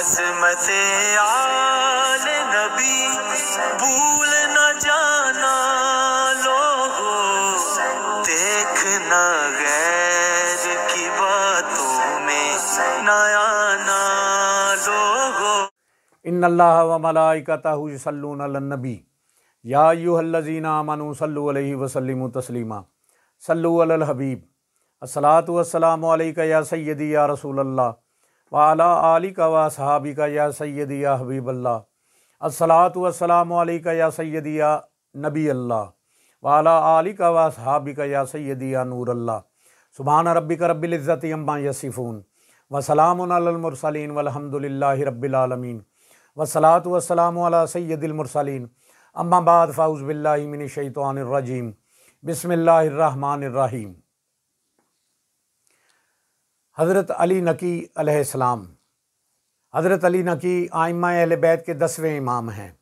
अज़मत आले नबी भूल न जाना लोगो, देखना गैर की बातों में न आना लोगो। इन्नल्लाह व मलाइकतहु युसल्लूना अलन नबी या अय्युहल्लज़ीना आमनू सल्लु अलैहि व सल्लिमू तस्लीमा। सल्लु अलल हबीब। अस्सलातु वस्सलामु अलैका या सय्यदी या रसूलल्लाह व अला आलिका व असहाबिका या सय्यदी या हबीबल्लाह। अस्सलातु वस्सलामु अलैका या सय्यदी या नबी अल्लाह व अला आलिका व असहाबिका या सय्यदी या नूर अल्लाह। सुभान रब्बिका रब्बिल इज़्ज़ति अम्मा यसिफून व सलामुन अलल मुरसलीन वल्हम्दुलिल्लाहि रब्बिल आलमीन। वस्सलातु वस्सलामु अला सय्यदिल मुरसलीन अम्मा बाद फ़ाउज़ु बिल्लाहि मिनश शैतानिर रजीम। बिस्मिल्लाहिर रहमानिर रहीम। हज़रत अली नकी अलैहिस्सलाम। हज़रत अली नकी आइम्मा अहले बैत के 10वें इमाम हैं।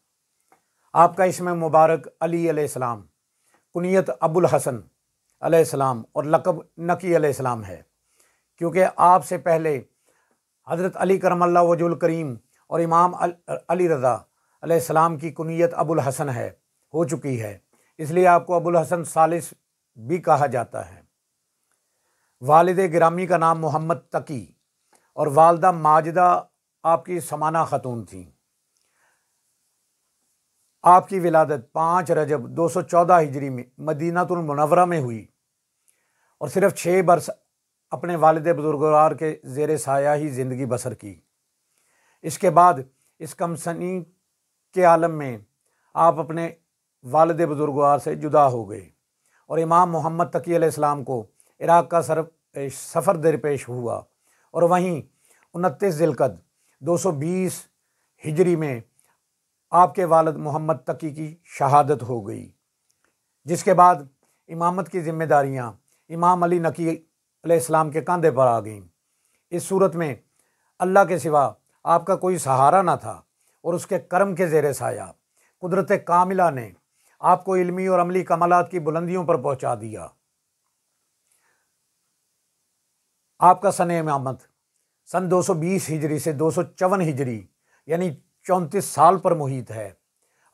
आपका इसमें मुबारक अली अलैहिस्सलाम, कुनियत अबुल हसन अलैहिस्सलाम और लक़ब नकी अलैहिस्सलाम है, क्योंकि आपसे पहले हज़रत अली करमल्लाहु वजहुल करीम और इमाम अली रज़ा अलैहिस्सलाम की कुनियत अबुल हसन हो चुकी है, इसलिए आपको अबुल हसन सालिस भी कहा जाता है। वालिद गिरामी का नाम मोहम्मद तकी और वालदा माजिदा आपकी समाना खतून थी। आपकी विलादत 5 रजब 214 हिजरी में मदीनातुल मुनव्वरा में हुई और सिर्फ 6 बरस अपने वालिद बुजुर्गवार के ज़ेर साया ही ज़िंदगी बसर की। इसके बाद इस कमसनी के आलम में आप अपने वालिद बुजुर्गवार से जुदा हो गए और इमाम मोहम्मद तकी अलैहिस्सलाम को इराक़ का सफ़र दरपेश हुआ और वहीं 29 ज़िलक़द 220 हिजरी में आपके वालिद मोहम्मद तकी की शहादत हो गई, जिसके बाद इमामत की ज़िम्मेदारियां इमाम अली नकी अलैहिस्सलाम के कंधे पर आ गईं। इस सूरत में अल्लाह के सिवा आपका कोई सहारा ना था और उसके करम के ज़ेरे साया कुदरत कामिला ने आपको इल्मी और अमली कमालात की बुलंदियों पर पहुंचा दिया। आपका सन इमामत सन 220 हिजरी से 254 हिजरी यानी 34 साल पर मुहित है।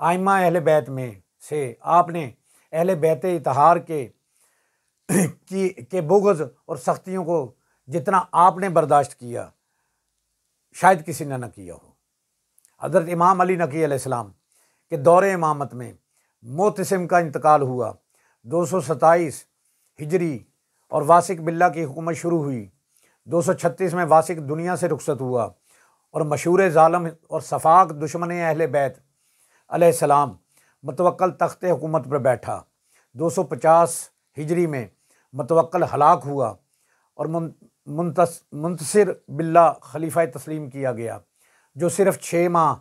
आइम्मा अहले बैत में से आपने अहले बैत इतहार के बुग़्ज़ और सख्तियों को जितना आपने बर्दाश्त किया शायद किसी ने न किया हो। हज़रत इमाम अली नकी अलैहिस्सलाम के दौरे इमामत में मोतसिम का इंतकाल हुआ 227 हिजरी और वासिक बिल्ला की हुकूमत शुरू हुई। 236 में वासिक दुनिया से रुखसत हुआ और मशहूर ज़ालिम और सफ़ाक दुश्मन अहले बैत अलैहिस्सलाम मुतवक्किल तख्ते हुकूमत पर बैठा। 250 हिजरी में मुतवक्किल हलाक हुआ और मुंतसिर बिल्ला खलीफा तस्लीम किया गया, जो सिर्फ 6 माह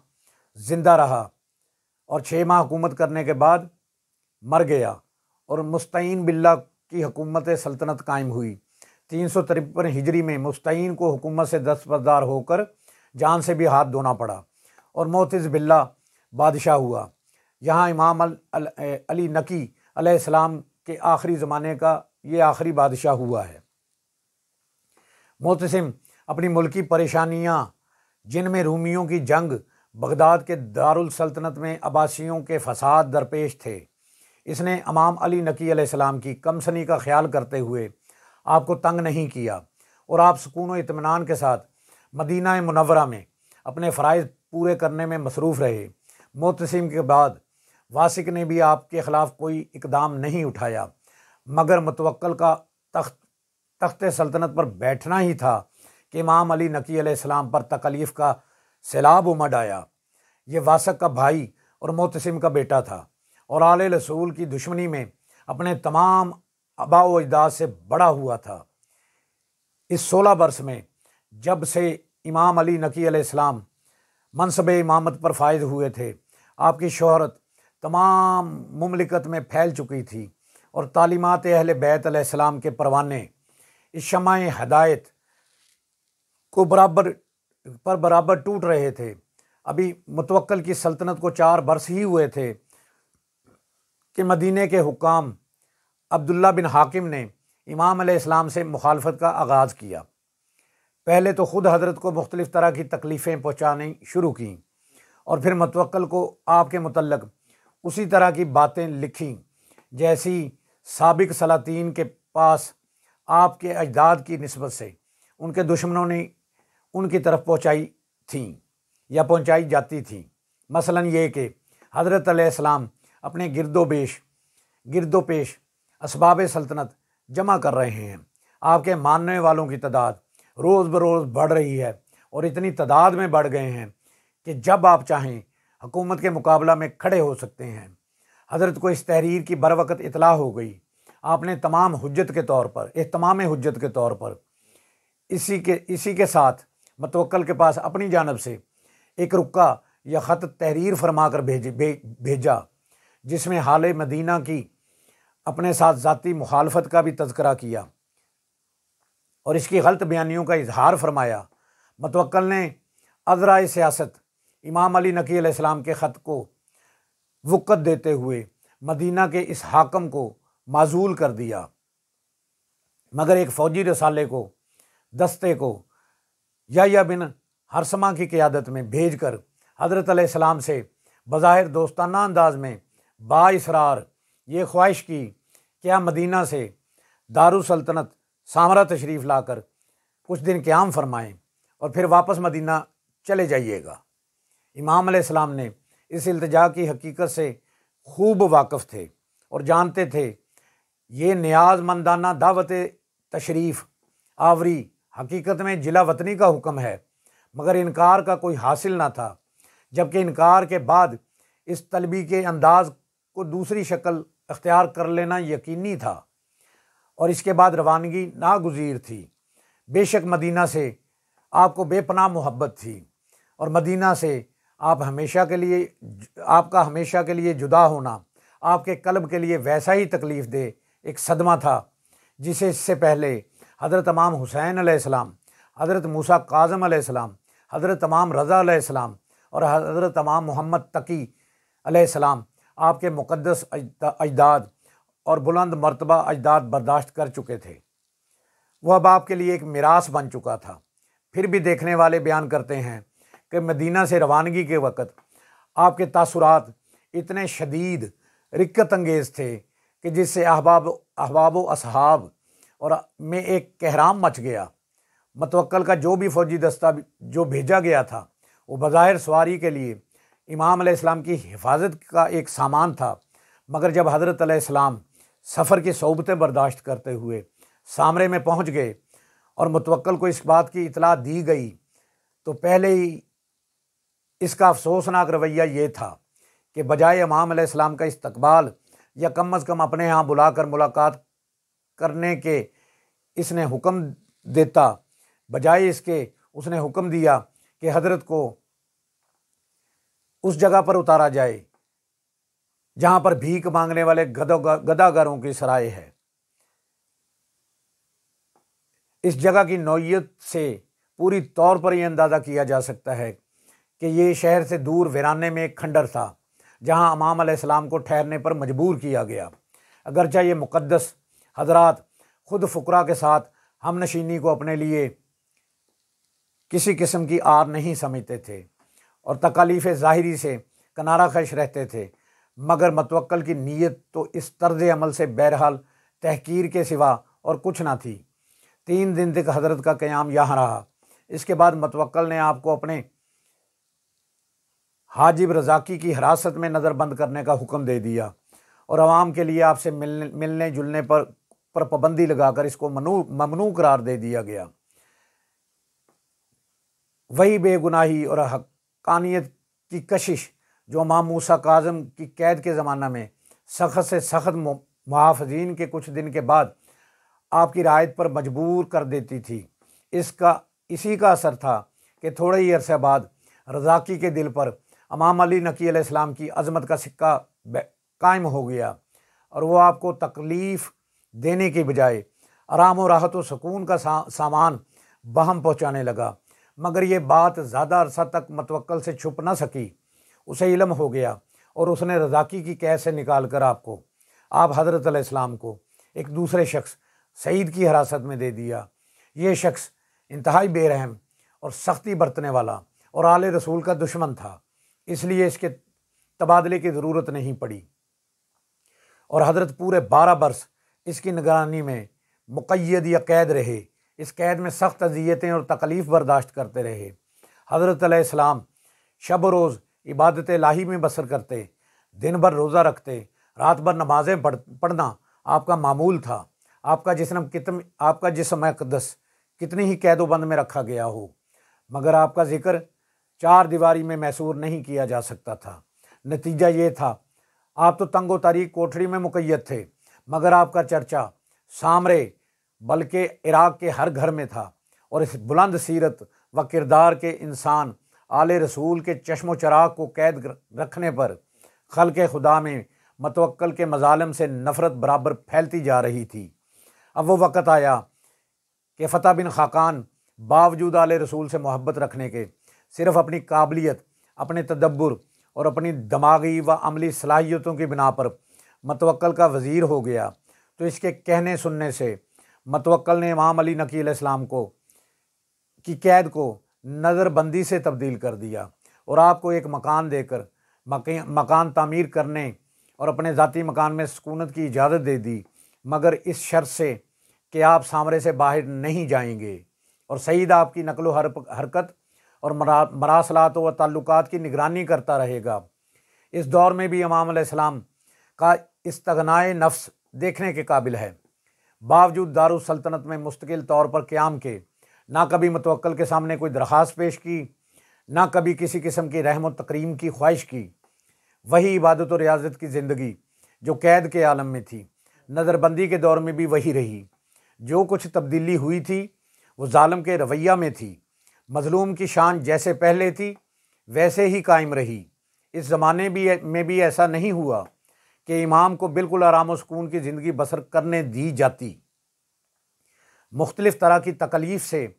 ज़िंदा रहा और 6 माह हुकूमत करने के बाद मर गया और मुस्तईन बिल्ला की हुकूमत सल्तनत कायम हुई। 353 हिजरी में मुस्तईन को हुकूमत से दस्तबरदार होकर जान से भी हाथ धोना पड़ा और मोतिज़ बिल्ला बादशाह हुआ। यहाँ इमाम अली नकी अलैहिस्सलाम के आखिरी ज़माने का ये आखिरी बादशाह हुआ है। मोतसिम अपनी मुल्की परेशानियाँ, जिनमें रूमियों की जंग, बगदाद के दारुल सल्तनत में अब्बासियों के फसाद दरपेश थे, इसने इमाम अली नकी अलैहिस्सलाम की कमसनी का ख्याल करते हुए आपको तंग नहीं किया और आप सुकून व इत्मीनान के साथ मदीना मुनव्वरा में अपने फ़राइज़ पूरे करने में मसरूफ़ रहे। मोतसिम के बाद वासिक ने भी आपके ख़िलाफ़ कोई इक़दाम नहीं उठाया, मगर मुतवक्किल का तख्त सल्तनत पर बैठना ही था कि इमाम अली नकी अलैहिस्सलाम पर तकलीफ़ का सैलाब उमड़ आया। ये वासक का भाई और मोतसिम का बेटा था और आले रसूल की दुश्मनी में अपने तमाम आबा व अजदाद से बड़ा हुआ था। इस 16 बरस में जब से इमाम अली नकी अलैहिस्सलाम मनसब इमामत पर फायज हुए थे, आपकी शोहरत तमाम मुमलिकत में फैल चुकी थी और तालीमात अहले बैत अलैहिस्सलाम के परवाने इस शमाए हदायत को बराबर टूट रहे थे। अभी मुतवक्किल की सल्तनत को 4 बरस ही हुए थे कि मदीने के हुक्काम अब्दुल्ला बिन हाकिम ने इमाम अलैहिस्सलाम से मुखालफत का आगाज़ किया। पहले तो ख़ुद हज़रत को मुख्तलिफ़ तरह की तकलीफ़ें पहुँचानी शुरू की और फिर मुतवक्किल को आपके मुतल्लक़ उसी तरह की बातें लिखी जैसी साबिक सलातीन के पास आपके अजदाद की निस्बत से उनके दुश्मनों ने उनकी तरफ पहुँचाई थी या पहुँचाई जाती थी। मसलन ये कि हज़रत अलैहिस्सलाम अपने गिरदोपेश असबाब सल्तनत जमा कर रहे हैं। आपके मानने वालों की तादाद रोज़ बरोज़ बढ़ रही है और इतनी तादाद में बढ़ गए हैं कि जब आप चाहें हुकूमत के मुकाबला में खड़े हो सकते हैं। हज़रत को इस तहरीर की बरवक़्त इतला हो गई। आपने एहतमाम हुज्जत के तौर पर इसी के साथ मुतवक्किल के पास अपनी जानब से एक रुक्का या ख़त तहरीर फरमा कर भेजा जिसमें हाल मदीना की अपने साथ ज़ाती मुखालफत का भी तज़किरा किया और इसकी गलत बयानियों का इजहार फरमाया। मुतवक्किल ने अज़राए सियासत इमाम अली नकी अलैहिस्सलाम के ख़त को वक़्त देते हुए मदीना के इस हाकम को माज़ूल कर दिया, मगर एक फ़ौजी रसाले को दस्ते को याह्या बिन हरसमा की क़ियादत में भेज कर हज़रत अलैहिस्सलाम से बज़ाहिर दोस्ताना अंदाज में बाइसरार ये ख्वाहिश की कि आप मदीना से दारुल सल्तनत सामरा तशरीफ़ लाकर कुछ दिन क़याम फरमाएँ और फिर वापस मदीना चले जाइएगा। इमाम अलैहिस्सलाम ने इस इल्तिजा की हकीकत से खूब वाकिफ़ थे और जानते थे ये नियाज़मंदाना दावत तशरीफ़ आवरी हकीकत में जिला वतनी का हुक्म है, मगर इनकार का कोई हासिल ना था, जबकि इनकार के बाद इस तलबी के अंदाज़ को दूसरी शक्ल अख्तियार कर लेना यकीनी था और इसके बाद रवानगी नागुज़ीर थी। बेशक मदीना से आपको बेपनाह मोहब्बत थी और मदीना से आपका हमेशा के लिए जुदा होना आपके कल्ब के लिए वैसा ही तकलीफ़ दे एक सदमा था जिसे इससे पहले हज़रत इमाम हुसैन अलैहिस्सलाम, हज़रत मूसा काज़म अलैहिस्सलाम, हज़रत इमाम रज़ा अलैहिस्सलाम और हज़रत इमाम मोहम्मद तकी अलैहिस्सलाम आपके मुक़द्दस अजदाद और बुलंद मर्तबा अजदाद बर्दाश्त कर चुके थे। वह अब आपके लिए एक मिरास बन चुका था। फिर भी देखने वाले बयान करते हैं कि मदीना से रवानगी के वक़्त आपके तासुरात इतने शदीद रिक्कत अंगेज़ थे कि जिससे अहबाब व असहाब और में एक कहराम मच गया। मुतवक्किल का जो भी फ़ौजी दस्ता जो भेजा गया था वो बज़ाहिर सवारी के लिए इमाम अलैहिस्सलाम की हिफाजत का एक सामान था, मगर जब हज़रत अलैहिस्सलाम सफ़र की सोबतें बर्दाश्त करते हुए सामरे में पहुंच गए और मुतवक्किल को इस बात की इतला दी गई तो पहले ही इसका अफसोसनाक रवैया ये था कि बजाय इमाम अलैहिस्सलाम का इस्तकबाल या कम अज़ कम अपने यहाँ बुलाकर मुलाकात करने के इसने हुक्म देता, बजाय इसके उसने हुक्म दिया कि हज़रत को उस जगह पर उतारा जाए जहाँ पर भीख मांगने वाले गदागरों की सराय है। इस जगह की नौइयत से पूरी तौर पर यह अंदाज़ा किया जा सकता है कि ये शहर से दूर वीराने में एक खंडर था जहाँ इमाम अलैहिस्सलाम को ठहरने पर मजबूर किया गया। अगरचा ये मुक़द्दस हज़रात ख़ुद फ़ुक़रा के साथ हमनशीनी को अपने लिए किसी किस्म की आर नहीं समझते थे और तकालीफ़ ज़ाहिरी से किनारा खश रहते थे, मगर मुतवक्किल की नीयत तो इस तर्ज़ अमल से बहरहाल तहकीर के सिवा और कुछ ना थी। 3 दिन तक हज़रत का क़याम यहाँ रहा। इसके बाद मुतवक्किल ने आपको अपने हाजिब रज़ाकी की हिरासत में नज़रबंद करने का हुक्म दे दिया और आवाम के लिए आपसे मिलने जुलने पर पाबंदी लगाकर इसको ममनू करार दे दिया गया। वही बेगुनाही और हक़ानियत की कशिश जो इमाम मूसा काज़म की कैद के ज़माना में सख्त से सख्त मुहाफ़िज़ीन के कुछ दिन के बाद आपकी रायत पर मजबूर कर देती थी, इसी का असर था कि थोड़े ही अरसे बाद रज़ाकी के दिल पर इमाम अली नकी अलैहिस्सलाम की अज़मत का सिक्का कायम हो गया और वो आपको तकलीफ़ देने की बजाय आराम और राहत व सुकून का सामान बहम पहुँचाने लगा। मगर ये बात ज़्यादा अरसा तक मुतवक्किल से छुप न सकी। उसे इल्म हो गया और उसने रज़ाकी की कैद से निकाल कर आप हज़रत अलैहिस्सलाम को एक दूसरे शख्स सईद की हिरासत में दे दिया। ये शख्स इंतहाई बेरहम और सख्ती बरतने वाला और आले रसूल का दुश्मन था, इसलिए इसके तबादले की ज़रूरत नहीं पड़ी और हज़रत पूरे 12 बरस इसकी निगरानी में मुक़य्यद या कैद रहे। इस कैद में सख्त अज़ियतें और तकलीफ़ बर्दाश्त करते रहे। हज़रत अलैहिस्सलाम शब रोज़ इबादत इलाही में बसर करते, दिन भर रोज़ा रखते, रात भर नमाज़ें पढ़ना आपका मामूल था। आपका जिस्म अक़दस कितनी ही कैदोबंद में रखा गया हो, मगर आपका जिक्र 4 दीवारी में मैसूर नहीं किया जा सकता था। नतीजा ये था, आप तो तंगो तारीक कोठरी में मुक़य्यद थे, मगर आपका चर्चा सामरे बल्कि इराक़ के हर घर में था और इस बुलंद सीरत व किरदार के इंसान आले रसूल के चश्मो चराग को कैद रखने पर खल्क़े खुदा में मतवक्कल के मज़ालिम से नफ़रत बराबर फैलती जा रही थी। अब वो वक़्त आया कि फ़तह बिन खाकान बावजूद आले रसूल से मोहब्बत रखने के सिर्फ़ अपनी काबिलियत, अपने तदब्बुर और अपनी दिमागी व अमली सलाहियतों की बिना पर मतवक्कल का वज़ीर हो गया। तो इसके कहने सुनने से मतवक्कल ने इमाम अली नकी अलैहिस्सलाम की कैद को नज़रबंदी से तब्दील कर दिया और आपको एक मकान देकर मकान तामीर करने और अपने ज़ाती मकान में सुकूनत की इजाज़त दे दी, मगर इस शर्त से कि आप सामरे से बाहर नहीं जाएंगे और सईद आपकी नकलो हरकत और मरासलात व ताल्लुकात की निगरानी करता रहेगा। इस दौर में भी इमाम अलैहिस्सलाम का इस्तगनाए नफ्स देखने के काबिल है। बावजूद दारुल सल्तनत में मुस्तकिल तौर पर क़याम के ना कभी मतवक्कल के सामने कोई दरख्वास्त पेश की, ना कभी किसी किस्म की रहम और तकरीम की ख्वाहिश की। वही इबादत और रियाजत की ज़िंदगी जो कैद के आलम में थी, नज़रबंदी के दौर में भी वही रही। जो कुछ तब्दीली हुई थी वो ज़ालिम के रवैया में थी। मज़लूम की शान जैसे पहले थी वैसे ही कायम रही। इस ज़माने में भी ऐसा नहीं हुआ कि इमाम को बिल्कुल आराम और सुकून की ज़िंदगी बसर करने दी जाती। मुख्तलिफ़ तरह की तकलीफ़ से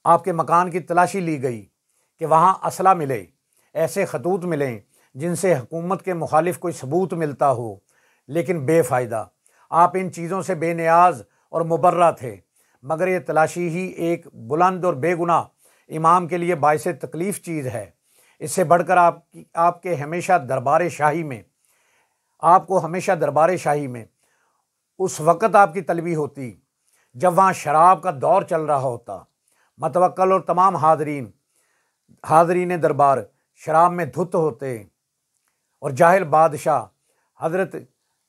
आपके मकान की तलाशी ली गई कि वहाँ असला मिले, ऐसे खतूत मिलें जिनसे हुकूमत के मुखालिफ कोई सबूत मिलता हो, लेकिन बेफ़ायदा। आप इन चीज़ों से बेनियाज और मुबर्रा थे, मगर ये तलाशी ही एक बुलंद और बेगुनाह इमाम के लिए बाइसे तकलीफ़ चीज़ है। इससे बढ़कर आपको हमेशा दरबार शाही में उस वक़्त आपकी तलबी होती जब वहाँ शराब का दौर चल रहा होता। मतवक्कल और तमाम हाज़रीन दरबार शराब में धुत होते और जाहिल बादशाह हज़रत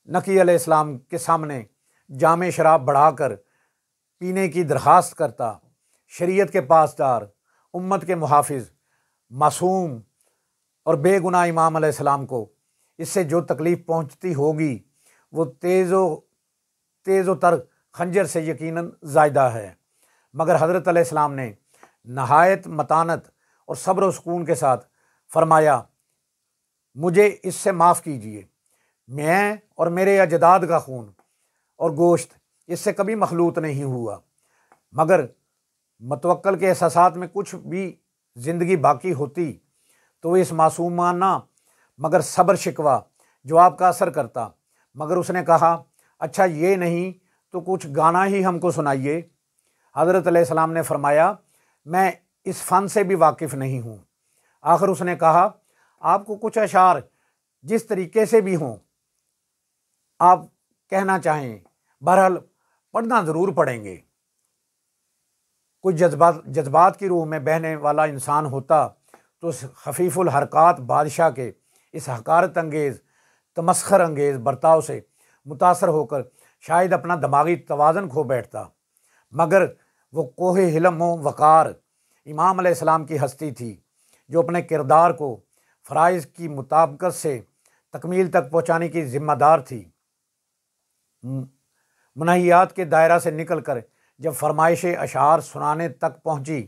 नकी अलैहिस्सलाम के सामने जामे शराब बढ़ाकर पीने की दरख्वास्त करता। शरीयत के पासदार, उम्मत के मुहाफिज, मासूम और बेगुनाह इमाम अलैहिस्सलाम को इससे जो तकलीफ़ पहुँचती होगी वो तेज़ो तर खंजर से यकीनन ज़ायदा है। मगर हज़रत अलैहिस्सलाम ने नहायत मतानत और सब्र व सुकून के साथ फरमाया, मुझे इससे माफ़ कीजिए, मैं और मेरे अजदाद का खून और गोश्त इससे कभी मखलूत नहीं हुआ। मगर मतवक्कल के एहसासात में कुछ भी ज़िंदगी बाकी होती तो इस मासूमाना मगर सब्र शिकवा जवाब का असर करता। मगर उसने कहा, अच्छा ये नहीं तो कुछ गाना ही हमको सुनाइए। हज़रत अलैहिस्सलाम ने फरमाया, मैं इस फ़न से भी वाकिफ़ नहीं हूँ। आखिर उसने कहा, आपको कुछ अशार जिस तरीके से भी हों आप कहना चाहें, बहरहाल पढ़ना ज़रूर पढ़ेंगे। कोई जज्बात की रूह में बहने वाला इंसान होता तो इस खफीफुल हरकात बादशाह के इस हकारत अंगेज़ तमस्खर अंगेज़ बर्ताव से मुतासर होकर शायद अपना दिमागी तवाज़न खो बैठता। मगर वो कोहे हिलम व वक़ार इमाम अलैहिस्सलाम की हस्ती थी जो अपने किरदार को फ़राइज़ की मुताबिकत से तकमील तक पहुँचाने की ज़िम्मेदार थी। मुनहियात के दायरा से निकल कर जब फरमाइश अशार सुनाने तक पहुँची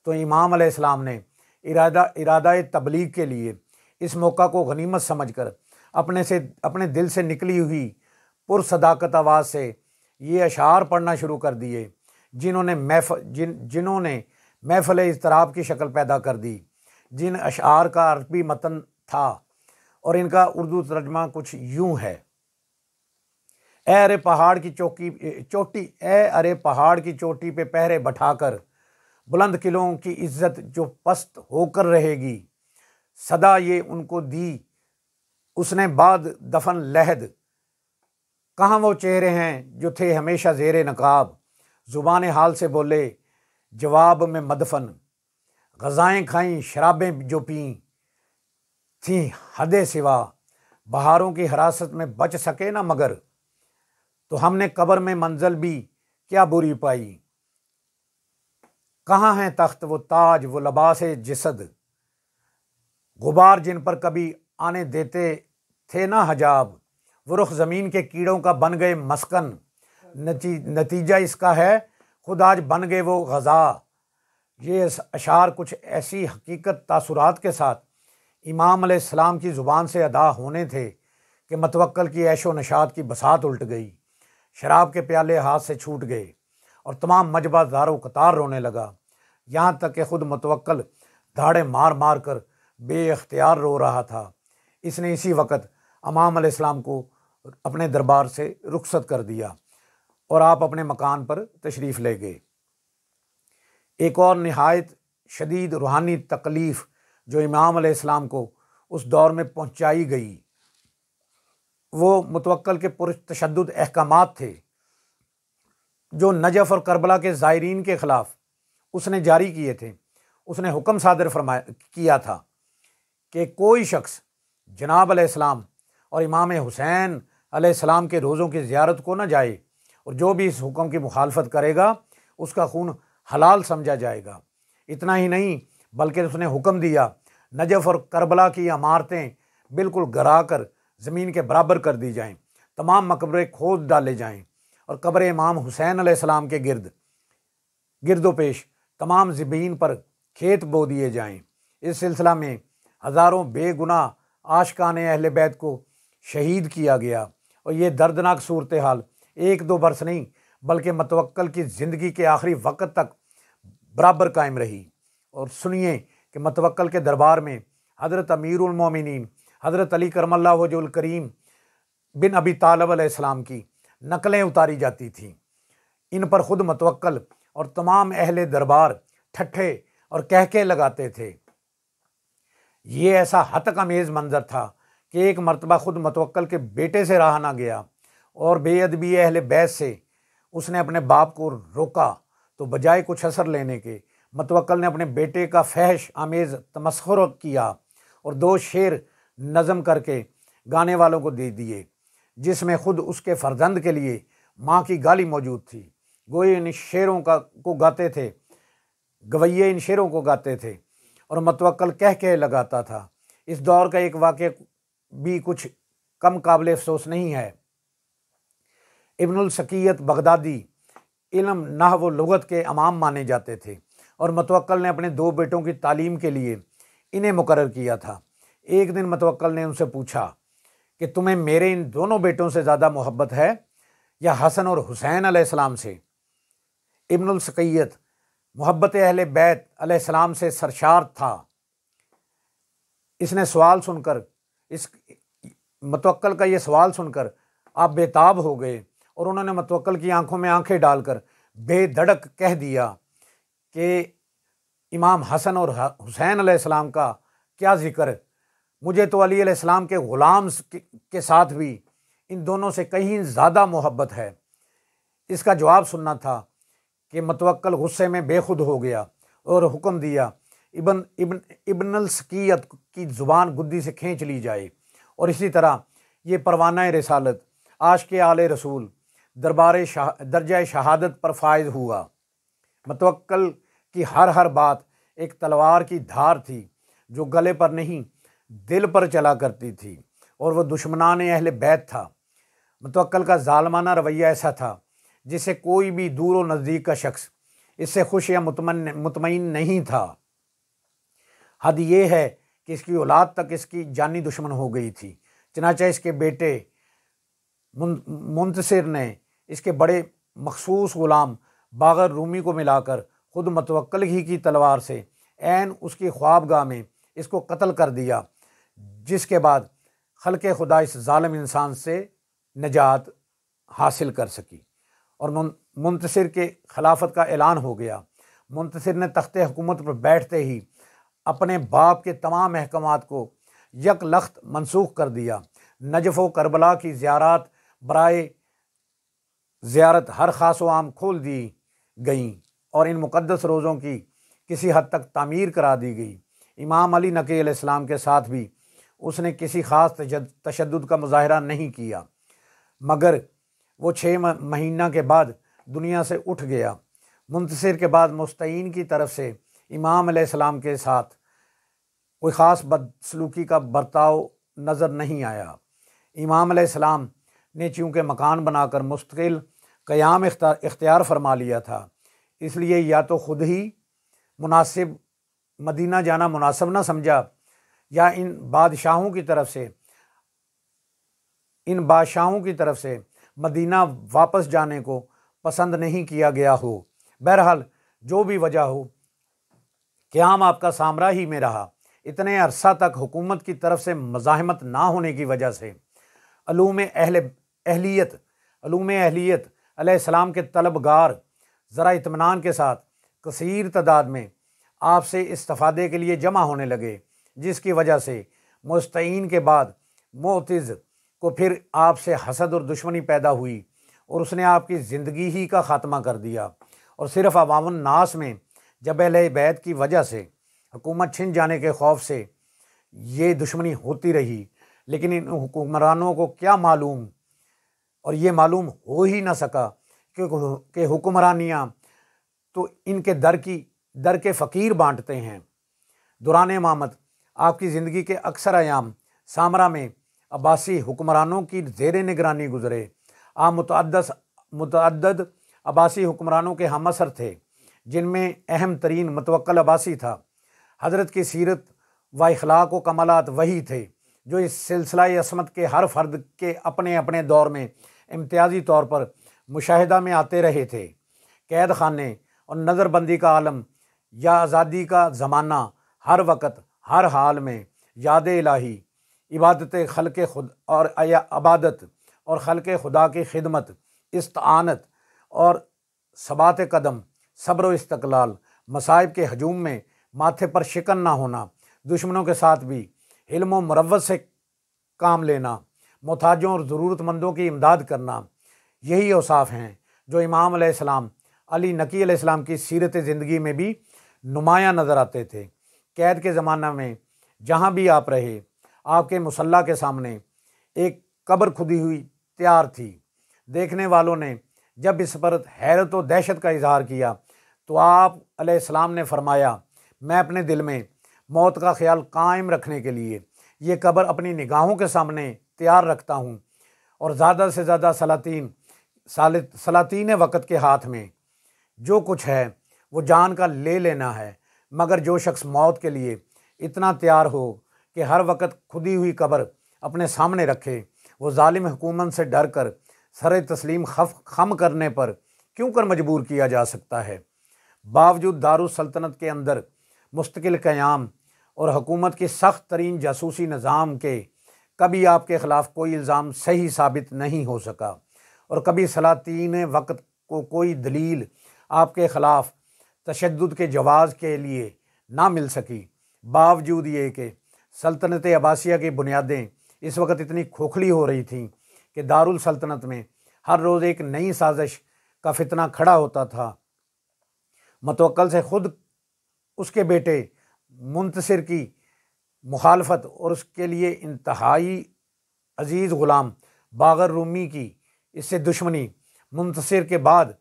तो इमाम अलैहिस्सलाम ने इरादा तबलीग के लिए इस मौका को गनीमत समझकर अपने दिल से निकली हुई पुरसदाकत आवाज़ से ये अशार पढ़ना शुरू कर दिए, जिन्होंने महफ़िल इज़्तिराब की शक्ल पैदा कर दी। जिन अशार का अरबी मतन था और इनका उर्दू तर्जमा कुछ यूँ है, ए अरे पहाड़ की चोटी पे पहरे बैठाकर बुलंद किलों की इज्जत जो पस्त होकर रहेगी, सदा ये उनको दी उसने बाद दफन लहद। कहाँ वो चेहरे हैं जो थे हमेशा ज़ेरे नकाब, ज़ुबान हाल से बोले जवाब में मदफन। ग़ज़ाएँ खाईं शराबें जो पीं थीं हदे सिवा, बहारों की हिरासत में बच सके ना मगर, तो हमने कब्र में मंजिल भी क्या बुरी पाई। कहाँ हैं तख्त वो ताज वो लबासे जिसद, गुबार जिन पर कभी आने देते थे ना हजाब। वो रुख ज़मीन के कीड़ों का बन गए मस्कन, नतीजा इसका है खुद आज बन गए वो ग़ज़ा। ये अशार कुछ ऐसी हकीकत तासुरात के साथ इमाम अलैहिस्सलाम की ज़ुबान से अदा होने थे कि मतवक्कल की ऐशो नशात की बसात उल्ट गई। शराब के प्याले हाथ से छूट गए और तमाम मजबा दारो कतार रोने लगा। यहाँ तक कि खुद मतवक्कल धाड़े मार मार कर बेख्तियार रो रहा था। इसने इसी वक्त इमाम अलैहिस्सलाम को अपने दरबार से रुखसत कर दिया और आप अपने मकान पर तशरीफ़ ले गए। एक और नहायत शदीद रूहानी तकलीफ़ जो इमाम अलैहिस्सलाम को उस दौर में पहुँचाई गई, वो मुतवक्कल के पुरतशद्दुद अहकामात थे जो नजफ़ और करबला के ज़ायरीन के ख़िलाफ़ उसने जारी किए थे। उसने हुक्म सादर किया था कि कोई शख्स जनाब अलैहिस्सलाम और इमाम हुसैन अलैहिस्सलाम के रोज़ों की ज़ियारत को न जाए, और जो भी इस हुक्म की मुखालफत करेगा उसका खून हलाल समझा जाएगा। इतना ही नहीं बल्कि उसने हुक्म दिया नजफ़ और करबला की इमारतें बिल्कुल गिरा कर ज़मीन के बराबर कर दी जाएं, तमाम मकबरे खोद डाले जाएं और कब्र इमाम हुसैन अलैहिस्सलाम के गिरदो पेश तमाम ज़मीन पर खेत बो दिए जाएं। इस सिलसिला में हज़ारों बेगुनाह आशिकाने अहले बैत को शहीद किया गया और ये दर्दनाक सूरत हाल एक दो बरस नहीं बल्कि मतवक्कल की ज़िंदगी के आखिरी वक्त तक बराबर कायम रही। और सुनिए कि मतवक्कल के दरबार में हज़रत अमीरुल मोमिनीन हज़रत अली करमल्लाहु वजहुल करीम बिन अबी तालिब अलैहिस्सलाम की नकलें उतारी जाती थीं। इन पर ख़ुद मतवक्कल और तमाम अहले दरबार ठट्ठे और कहके लगाते थे। ये ऐसा हतक अमेज़ मंजर था कि एक मरतबा ख़ुद मतवक्कल के बेटे से रहा ना गया और बेअदबी अहले बैत से उसने अपने बाप को रोका, तो बजाय कुछ असर लेने के मतवक्कल ने अपने बेटे का फहश आमेज़ तमस्खुर किया और 2 शेर नज़म करके गाने वालों को दे दिए, जिसमें ख़ुद उसके फ़र्जंद के लिए माँ की गाली मौजूद थी। गोये इन शेरों को गाते थे, गवैये इन शेरों को गाते थे और मतवक्कल कह के लगाता था। इस दौर का एक वाक़या भी कुछ कम काबिल अफसोस नहीं है। इब्नुल सकीयत बगदादी इल्म नहव व लुगत के इमाम माने जाते थे और मतवक्कल ने अपने 2 बेटों की तालीम के लिए इन्हें मुकर्रर किया था। एक दिन मतवक्कल ने उनसे पूछा कि तुम्हें मेरे इन दोनों बेटों से ज़्यादा मोहब्बत है या हसन और हुसैन अलैहिस्सलाम से? इब्नुल सकीयत मोहब्बत अहले बैत अलैहिस्सलाम से सरशार था। इसने सवाल सुनकर मतवक्कल का ये सवाल सुनकर आप बेताब हो गए और उन्होंने मतवक्कल की आंखों में आंखें डालकर बेधड़क कह दिया कि इमाम हसन और हुसैन अलैहिस्सलाम का क्या ज़िक्र, मुझे तो अली अलैहिस्सलाम के ग़ुलाम के साथ भी इन दोनों से कहीं ज़्यादा मोहब्बत है। इसका जवाब सुनना था कि मतवक्कल गुस्से में बेखुद हो गया और हुक्म दिया इब्नुल सकीयत की ज़ुबान गुद्दी से खींच ली जाए। और इसी तरह ये परवाना रिसालत आशिक़ आले रसूल दर्जा शहादत पर फायज हुआ। मतवक्कल की हर बात एक तलवार की धार थी जो गले पर नहीं दिल पर चला करती थी और वह दुश्मनान अहले बैत था। मतवक्कल का ज़ालमाना रवैया ऐसा था जिसे कोई भी दूर व नज़दीक का शख्स इससे खुश या मुतमईन नहीं था। हद ये है कि इसकी औलाद तक इसकी जानी दुश्मन हो गई थी। चनाचा इसके बेटे मुंतसिर ने इसके बड़े मखसूस ग़ुलाम बागर रूमी को मिलाकर ख़ुद मतवक्कल ही की तलवार से ऐन उसकी ख्वाबगाह में इसको कत्ल कर दिया, जिसके बाद खल्क़े खुदा इस ज़ालिम इंसान से निजात हासिल कर सकी और मुंतसिर के खिलाफत का ऐलान हो गया। मुंतसिर ने तख्ते हुकूमत पर बैठते ही अपने बाप के तमाम अहकामात को यकलख्त मनसूख कर दिया। नजफ़ व करबला की ज़ियारत बराए ज़ियारत हर ख़ास व आम खोल दी गईं और इन मुक़द्दस रोज़ों की किसी हद तक तामीर करा दी गई। इमाम अली नकी अलैहिस्सलाम के साथ भी उसने किसी ख़ास तशद्दुद का मुज़ाहरा नहीं किया, मगर वो 6 महीना के बाद दुनिया से उठ गया। मुंतसिर के बाद मुस्तईन की तरफ से इमाम अलैहिस्सलाम के साथ कोई ख़ास बदसलूकी का बर्ताव नज़र नहीं आया। इमाम अलैहिस्सलाम ने चूँकि मकान बनाकर मुस्तकिल क़याम इख्तियार फरमा लिया था, इसलिए या तो ख़ुद ही मुनासिब मदीना जाना मुनासिब ना समझा या इन बादशाहों की तरफ से मदीना वापस जाने को पसंद नहीं किया गया हो। बहरहाल जो भी वजह हो, क़याम आपका साम्राज्य में रहा। इतने अरसा तक हुकूमत की तरफ से मज़ाहमत ना होने की वजह से अलूम अहलियत अलैहिस्सलाम के तलबगार ज़रा इत्मीनान के साथ कसीर तादाद में आपसे इस्तिफ़ादे के लिए जमा होने लगे, जिसकी वजह से मुस्तईन के बाद मोअतज़ को फिर आपसे हसद और दुश्मनी पैदा हुई और उसने आपकी ज़िंदगी ही का ख़ात्मा कर दिया। और सिर्फ़ अवामुन नास में जब अहले बैत की वजह से हुकूमत छिन जाने के खौफ से ये दुश्मनी होती रही, लेकिन इन हुक्मरानों को क्या मालूम, और ये मालूम हो ही ना सका कि हुक्मरानियाँ तो इनके दर के फ़कीर बांटते हैं। दौरान इमामत आपकी ज़िंदगी के अक्सर अयाम सामरा में अब्बासी हुक्मरानों की ज़ेर निगरानी गुजरे। आप मुतअद्दद अब्बासी हुक्मरानों के हम असर थे, जिनमें अहम तरीन मुतवक्किल अब्बासी था। हज़रत की सीरत व इखलाक व कमालात वही थे जो इस सिलसिला असमत के हर फ़र्द के अपने अपने दौर में इम्तियाज़ी तौर पर मुशाहिदा में आते रहे थे। कैद खाने और नज़रबंदी का आलम या आज़ादी का ज़माना, हर वक़्त हर हाल में याद इलाही, इबादत खल्क़े खुद और अबादत और खल्क़े खुदा की खिदमत, इस्तानत और सबात कदम, सब्र व इस्तक़लाल, मसाइब के हजूम में माथे पर शिकन ना होना, दुश्मनों के साथ भी हिल्म व मुरव्वत से काम लेना, मोहताजों और ज़रूरतमंदों की इमदाद करना, यही औसाफ हैं जो इमाम अलैहिस्सलाम अली नकी अलैहिस्सलाम की सीरत ज़िंदगी में भी नुमायाँ नज़र आते थे। कैद के ज़माना में जहाँ भी आप रहे, आपके मुसल्ला के सामने एक कब्र खुदी हुई तैयार थी। देखने वालों ने जब इस पर हैरत व दहशत का इजहार किया तो आप अलैहिस्सलाम ने फरमाया, मैं अपने दिल में मौत का ख्याल कायम रखने के लिए ये कब्र अपनी निगाहों के सामने तैयार रखता हूँ और ज़्यादा से ज़्यादा सलातीन वक़्त के हाथ में जो कुछ है वो जान का ले लेना है, मगर जो शख्स मौत के लिए इतना तैयार हो कि हर वक़्त खुदी हुई कब्र अपने सामने रखे, वो जालिम हुकूमत से डर कर सर तस्लीम खम करने पर क्यों कर मजबूर किया जा सकता है। बावजूद दारुस सल्तनत के अंदर मुस्तकिल क़याम और हुकूमत की सख्त तरीन जासूसी निज़ाम के कभी आपके ख़िलाफ़ कोई इल्ज़ाम सही साबित नहीं हो सका और कभी सलातीन वक़्त को कोई दलील आपके ख़िलाफ़ तशद्दुद के जवाज़ के लिए ना मिल सकी। बावजूद ये कि सल्तनत अब्बासिया की बुनियादें इस वक्त इतनी खोखली हो रही थीं कि दारुल सल्तनत में हर रोज़ एक नई साजिश का फितना खड़ा होता था। मुतवक्किल से खुद उसके बेटे मुंतसिर की मुखालफत और उसके लिए इंतहाई अजीज़ ग़ुलाम बागर रूमी की इससे दुश्मनी, मुंतसिर के बाद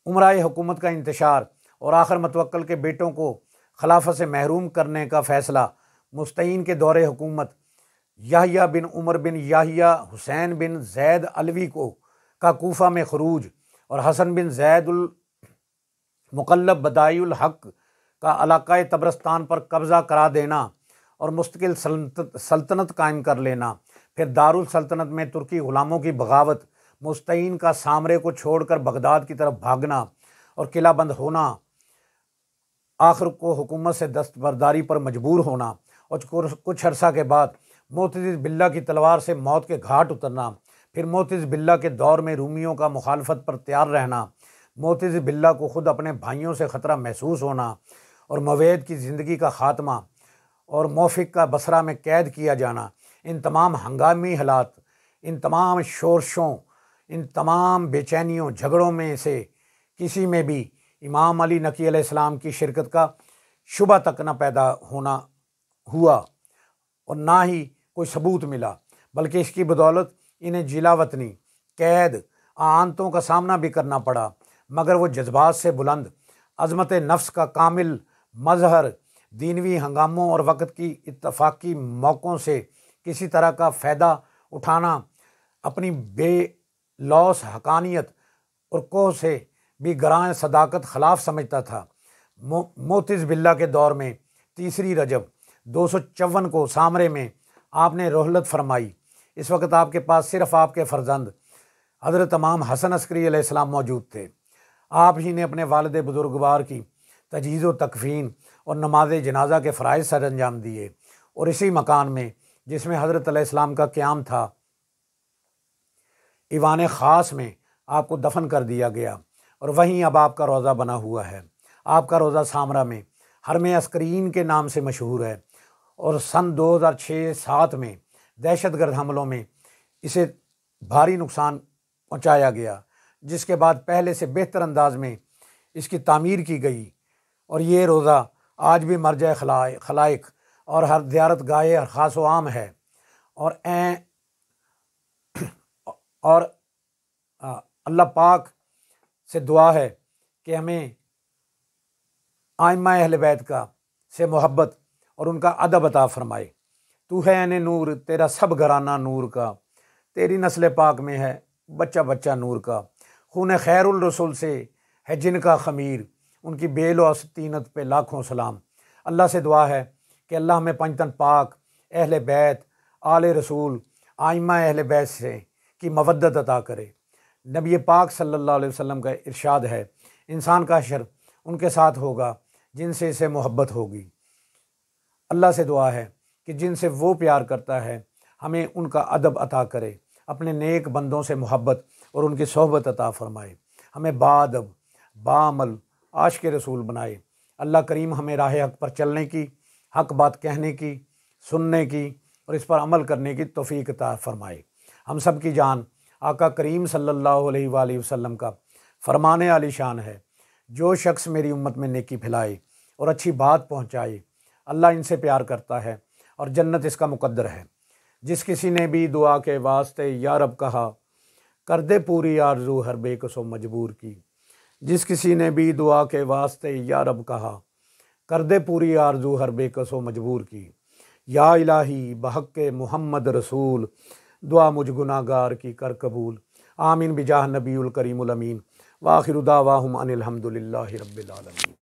उमराए हुकूमत का इंतशार और आखिर मुतवक्किल के बेटों को खिलाफत से महरूम करने का फ़ैसला, मुस्तईन के दौरे हुकूमत याहिया बिन उमर बिन याहिया हुसैन बिन जैद अलवी को का कूफा में खरूज और हसन बिन जैदुल मुकल्लब बदायुल हक़ का इलाक़ाए तबरस्तान पर कब्ज़ा करा देना और मुस्तकिल सल्तनत कायम कर लेना, फिर दारुल सल्तनत में तुर्की ग़ुलामों की बगावत, मुस्तईन का सामरे को छोड़कर बगदाद की तरफ भागना और किला बंद होना, आखिर को हुकूमत से दस्तबरदारी पर मजबूर होना और कुछ अरसा के बाद मोअतज़ बिल्ला की तलवार से मौत के घाट उतरना, फिर मोअतज़ बिल्ला के दौर में रूमियों का मुखालफत पर तैयार रहना, मोतिज़ बिल्ला को ख़ुद अपने भाइयों से ख़तरा महसूस होना और मवेद की ज़िंदगी का ख़ात्मा और मौफ़िक का बसरा में कैद किया जाना, इन तमाम हंगामी हालात, इन तमाम शोरशों, इन तमाम बेचैनियों, झगड़ों में से किसी में भी इमाम अली नकी अलैहिस्सलाम की शिरकत का शुबा तक न पैदा होना हुआ और ना ही कोई सबूत मिला, बल्कि इसकी बदौलत इन्हें जिलावतनी, कैद, आंतों का सामना भी करना पड़ा। मगर वो जज्बात से बुलंद, अज़मत नफ्स का कामिल मज़हर, दीनवी हंगामों और वक़्त की इत्तफ़ाक़ी मौक़ों से किसी तरह का फ़ायदा उठाना अपनी बेलौस हक़ानियत और कोह से भी गरां सदाकत ख़िलाफ़ समझता था। मोतिज़ बिल्ला के दौर में 3 रजब 254 को सामरे में आपने रोहलत फरमाई। इस वक्त आपके पास सिर्फ़ आपके फ़र्जंद हज़रत इमाम हसन अस्करी अलैहिस्सलाम मौजूद थे। आप ही ने अपने वालिद बुजुर्गवार की तजहीज़ व तकफ़ीन और नमाज जनाजा के फ़राइज़ सर अंजाम दिए और इसी मकान में जिसमें हज़रत अलैहिस्सलाम का क़याम था, ईवान ख़ास में आपको दफन कर दिया गया और वहीं अब आपका रोज़ा बना हुआ है। आपका रोज़ा सामरा में हरम अस्करीन के नाम से मशहूर है और सन 2006-7 में दहशतगर्द हमलों में इसे भारी नुकसान पहुंचाया गया, जिसके बाद पहले से बेहतर अंदाज में इसकी तामीर की गई और ये रोज़ा आज भी मरजा खलाइक और हर ज़ियारत गाहे हर ख़ास व आम है। और अल्लाह पाक से दुआ है कि हमें आइम्मा अहले बैत का से मोहब्बत और उनका अदब अता फ़रमाए। तू है ऐने नूर, तेरा सब घराना नूर का, तेरी नस्ल पाक में है बच्चा बच्चा नूर का। खून खैरुल रसूल से है जिनका ख़मीर, उनकी बेलौस तीनत पे लाखों सलाम। अल्लाह से दुआ है कि अल्लाह हमें पंजतन पाक, अहले बैत, आले रसूल, आइम्मा अहले बैत से की मवद्दत अता करे। नबी पाक सल्लल्लाहु अलैहि वसल्लम का इरशाद है, इंसान का हश्र उनके साथ होगा जिनसे इसे मोहब्बत होगी। अल्लाह से दुआ है कि जिनसे वो प्यार करता है हमें उनका अदब अता करे, अपने नेक बंदों से मोहब्बत और उनकी सोहबत अता फ़रमाए, हमें बाअदब बाअमल आशिक़ रसूल बनाए। अल्लाह करीम हमें राह हक़ पर चलने की, हक़ बात कहने की, सुनने की और इस पर अमल करने की तौफ़ीक़ अता फ़रमाए। हम सब की जान आका करीम सल्लल्लाहु अलैहि वसल्लम का फ़रमाने आली शान है, जो शख्स मेरी उम्मत में नेकी फैलाए और अच्छी बात पहुँचाए, अल्लाह इनसे प्यार करता है और जन्नत इसका मुकद्दर है। जिस किसी ने भी दुआ के वास्ते या रब कहा, कर दे पूरी आरज़ू हर बेकसो मजबूर की। जिस किसी ने भी दुआ के वास्ते या रब कहा, कर दे पूरी आरज़ू हर बेकसो मजबूर की। या इलाही बहक़्क़े मुहम्मद रसूल, दुआ मुझ गुनाहगार की कर कबूल। आमीन बिजाह नबीउल करीमुल अमीन। व आखिरु दावाहुम अनिल हम्दुलिल्लाहि रब्बिल आलमीन।